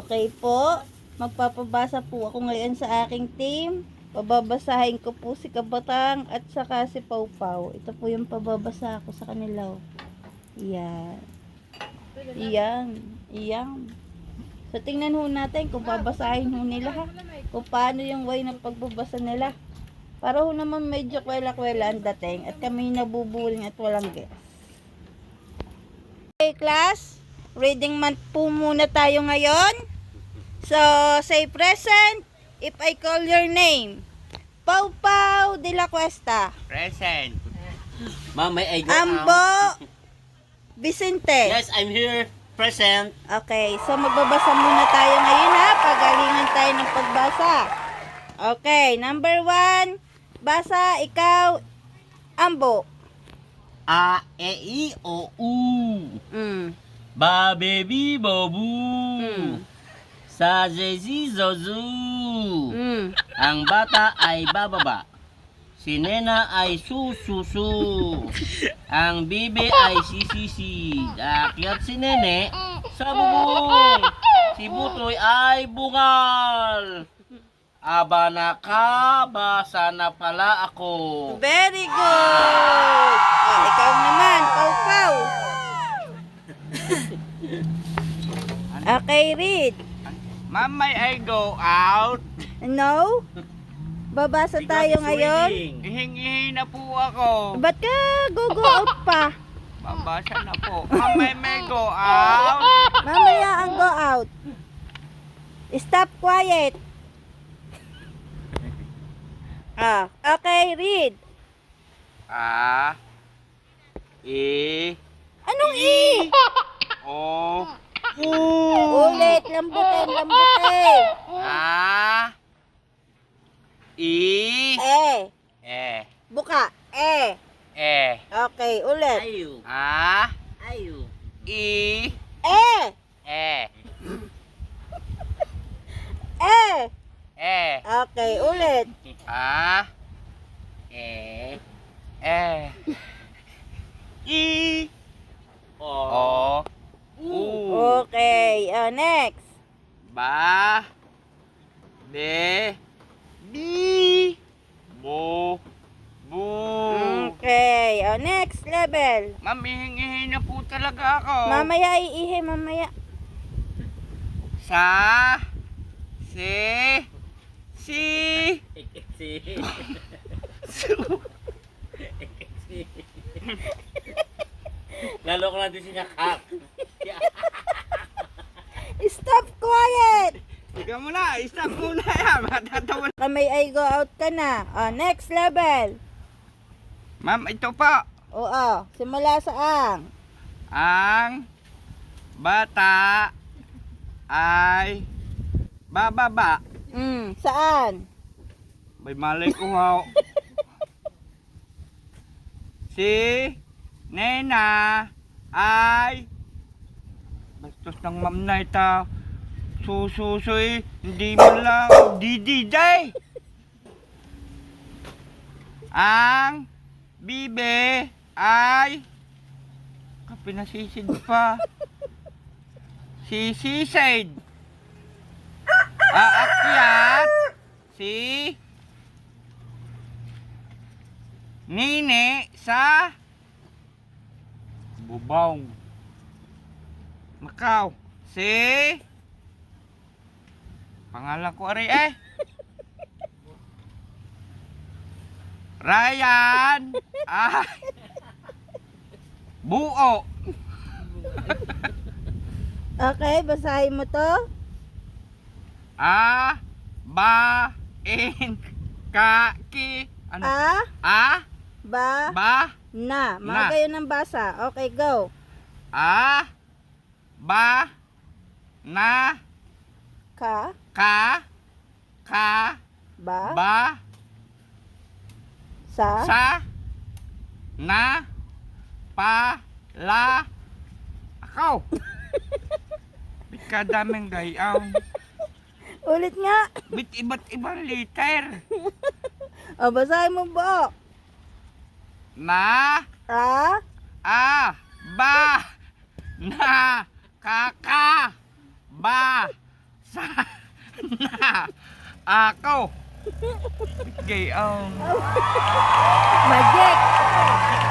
Okay po. Magpapabasa po ako ngayon sa aking team. Pababasahin ko po si Kabatang at saka si Pawpaw. Ito po yung pababasa ko sa kanila. Yan. Yan. Yan. So, tingnan ho natin kung babasahin ho nila ha. Kung paano yung way ng pagbabasa nila. Para ho naman medyo kwela-kwela ang dating. At kami nabubuling at walang guess. Okay, class. Reading month po muna tayo ngayon. So, say present if I call your name. Pawpaw de la Cuesta. Present. Ma'am, may I go Ambo out? Vicente. Yes, I'm here. Present. Okay, so magbabasa muna tayo ngayon ha. Pagalingan tayo ng pagbasa. Okay, number 1. Basa, ikaw, Ambo. A, E, I, O, U. Ba, baby, bobu. Sa, Jezi, Zozu. Ang bata ay bababa. Si Nena ay sususu. Ang bibi ay sisisi. Akyat si Nene sa bubong. Si Butoy ay bungal. Aba na ka, basa na pala ako. Very good. Oh, ikaw naman, Pawpaw. Okay, read. Ma'am, may I go out? No? Babasa tayo ngayon. Ihingi na po ako. Ba't ka go out pa? Babasa na po. Ma'am, may go out? Mamaya ang go out. Stop quiet. Okay, read. A, E, Anong E? O, U. Ulit, lambutin, lambutin. A, I, E. Buka. E. E. Okay, ulit. A, I, E. E. E. E. Okay, ulit. A, E, E. I, O, U. Okay, next. Ba, Be, Bi, Bo, Bu. Okay, next level. Ma'am, ihingi na po talaga ako. Mamaya iihi, mamaya. Sa, si, su. Lalo ko lang din sinakak. Stop quiet. Ikaw muna, stop muna yan. Matatawa. Kamay ay go out ka na. Next level. Ma'am, ito po. Oo, simula sa ang. Ang bata ay bababa. Saan? May malay ko ha. Si Nena ay bastos ng ma'am na ito. Sususoy, hindi mo lang dididay. Ang bibe ay kapinasisid pa. Sisisid. Aakyat si Nini sa bubong. Macau. Si pangalan ko ari Ryan ay buo. Okay, basahin mo to. A, ba, in, ka, ki, ano? Ba, na. Mga Na. kayo ng basa. Okay, go. A, ba, na, Ka, ka, ba, ba, sa, na, pa, la, akaw. Bit ka daming gayang. ulit nga. Bit iba't ibang liter. Basahin mo po. Na, ba, na, kaka, ba, sana ako gayon. Magic!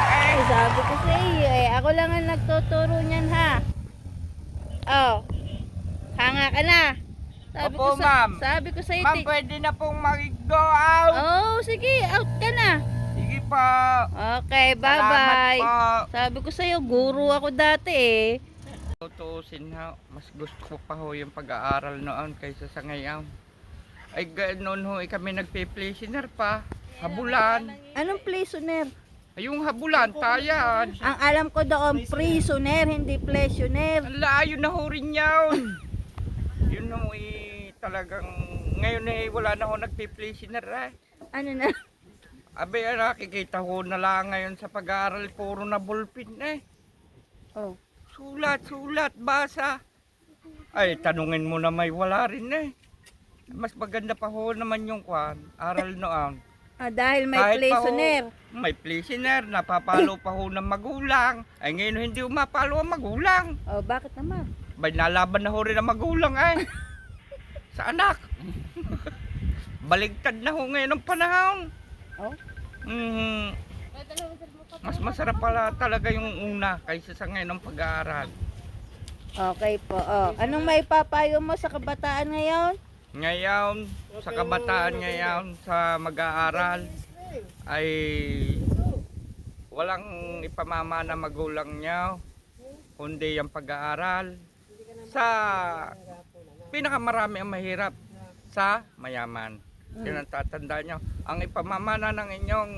Ay, sabi ko sa iyo eh. Ako lang ang nagtuturo niyan ha. Oh. Hanga ka na. Opo, ma'am. Sabi ko sa iyo. Ma'am, pwede na pong mag-go out. Oh, sige. Out ka na. Sige po. Okay, bye-bye. Salamat po. Sabi ko sa iyo, guru ako dati eh. Tutuusin ha, mas gusto ko pa ho yung pag-aaral noon kaysa sa ngayon. Ay noon ho, kami nagpe-pleasiner pa. Habulan. Anong prisoner? Ay, yung habulan, tayan. Ang alam ko doon, prisoner, hindi plesioner. Ang layo na ho rin yun. Yun ho talagang, ngayon wala na ho nagpe-pleasiner eh. Ano na? Abe, nakikita ko na lang ngayon sa pag-aaral, puro na ballpen eh. Oh. Sulat, basa. Ay, tanungin mo na may wala rin eh. Mas maganda pa ho naman yung aral noon. Dahil may Kahit pa ho, prisoner. may prisoner, napapalo pa ho ng magulang. Ay ngayon hindi umapalo ang magulang. Oh, bakit naman? Bay nalaban na ho rin ang magulang ay. Sa anak. Baligtad na ho ngayon ang panahon. Oh? Mas masarap pala talaga yung una kaysa sa ngayon ng pag-aaral. Okay po. Oh. Anong may papayo mo sa kabataan ngayon? Ngayon, sa kabataan ngayon, sa mag-aaral, ay walang ipamamana magulang niya, kundi ang pag-aaral. Sa pinakamarami ang mahirap sa mayaman. Yun ang tatandaan nyo. Ang ipamamana ng inyong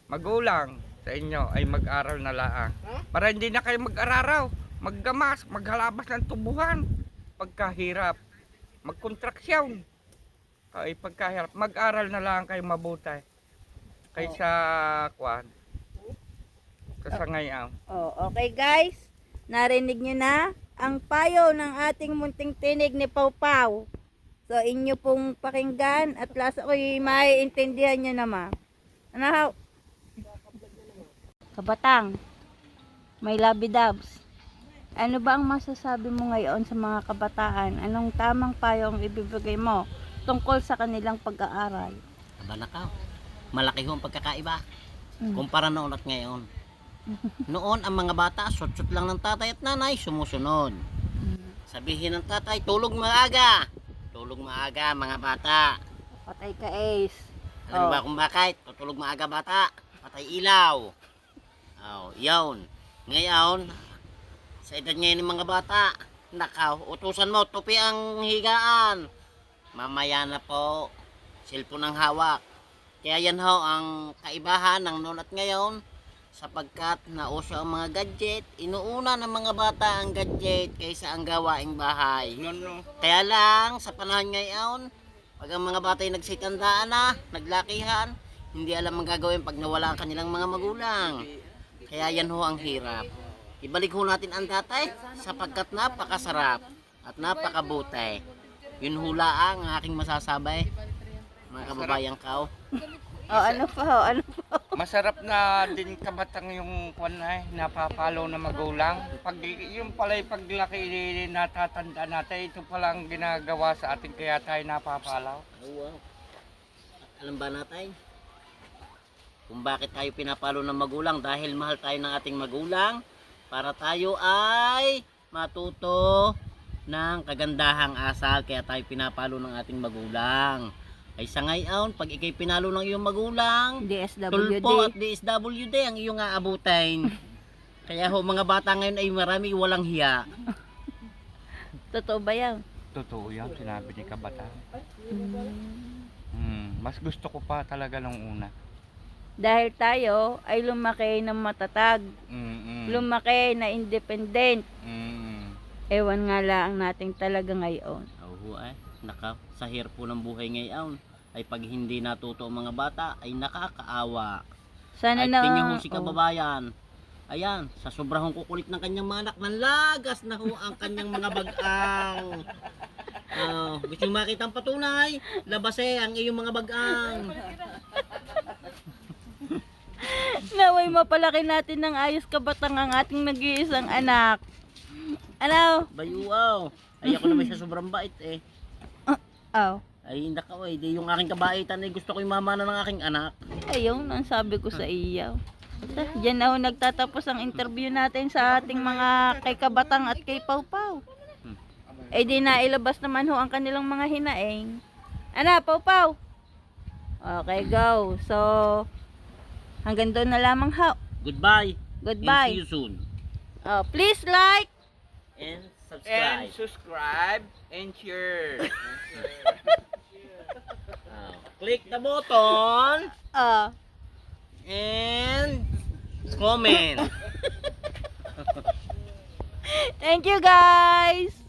magulang sa inyo ay mag-aral na laang. Para hindi na kayo mag-araraw, maggamas, maghalabas ng tubuhan. Pagkahirap, magkontraksyon. Ay pagkahirap, mag-aral na lang kayo mabuti. Kaysa sa ngayon. Oh, okay guys. Narinig nyo na ang payo ng ating munting tinig ni Pau Pau. So inyo pong pakinggan at last ako'y maiintindihan nyo naman. Ano ho? Kabatang, may labidabs. Ano ba ang masasabi mo ngayon sa mga kabataan? Anong tamang payo ang ibibigay mo tungkol sa kanilang pag-aaral? Aba nakaw, malaki ho ang pagkakaiba kumpara noon at ngayon. Noon ang mga bata, sutsut lang ng tatay at nanay, sumusunod. Sabihin ng tatay, tulog maaga. Tulog maaga mga bata. Patay ka, Ace. Alam ba kung bakit? Tutulog maaga bata, patay ilaw. Oh, yun. Ngayon, sa edad ngayon ng mga bata, nakaw, utusan mo, tupi ang higaan. Mamaya na po, cellphone ang hawak. Kaya yan ho ang kaibahan ng noon at ngayon, sapagkat nauso ang mga gadget, inuuna ng mga bata ang gadget kaysa ang gawaing bahay. No. Kaya lang, sa panahon ngayon, pag ang mga bata ay nagsitandaan na, naglakihan, hindi alam ang gagawin pag nawala ang kanilang mga magulang. Kaya yan ho ang hirap. Ibalik ho natin ang tatay sapagkat napakasarap at napakabuti. Yun hula ang aking masasabay, mga kababayang kao. Oh, ano pa ho? Ano pa? Masarap na din kabatang yung napapalo na magulang. Pag yung pala yung paglaki natatanda natin, ito pala ang ginagawa sa atin kaya tayo napapalaw. Oh, wow. Alam ba natin kung bakit tayo pinapalo ng magulang? Dahil mahal tayo ng ating magulang para tayo ay matuto ng kagandahang asal, kaya tayo pinapalo ng ating magulang. Ay sa ngayon, pag ikay pinalo ng iyong magulang, DSWD. tulpo at DSWD ang iyong aabutin. Kaya ho mga bata ngayon ay marami walang hiya. Totoo ba yan? Totoo yan, sinabi ni kabata. Mas gusto ko pa talaga nung una. Dahil tayo ay lumaki ng matatag. Lumaki na independent. Ewan nga lang natin talaga ngayon. Oo ay, sa hirap po ng buhay ngayon ay pag hindi natuto ang mga bata ay nakakaawa. Sana Ay na tingnan ho si kababayan. Ayan, sa sobrang kukulit ng kanyang manak, nanlagas na ho ang kanyang mga bagang. Gusto nyo makita ang patunay? Labase ang iyong mga bagang. naway mapalaki natin ng ayos kabatang ang ating nag-iisang anak. Ano? Bayuaw. Ay ako naman siya sobrang bait eh. Oh. Ay, nakaw eh. Di yung aking kabaitan ay gusto ko yung mamana ng aking anak. Ayun, ang sabi ko sa iyo. Diyan na ho nagtatapos ang interview natin sa ating mga kay Kabatang at kay Pawpaw. Eh di na ilabas naman ho ang kanilang mga hinaing. Ano, Pawpaw? Okay, go. So, hanggang doon na lamang ho. Goodbye. Goodbye. And see you soon. Oh, please like. And And subscribe. subscribe and share. Click the button and comment. Thank you guys.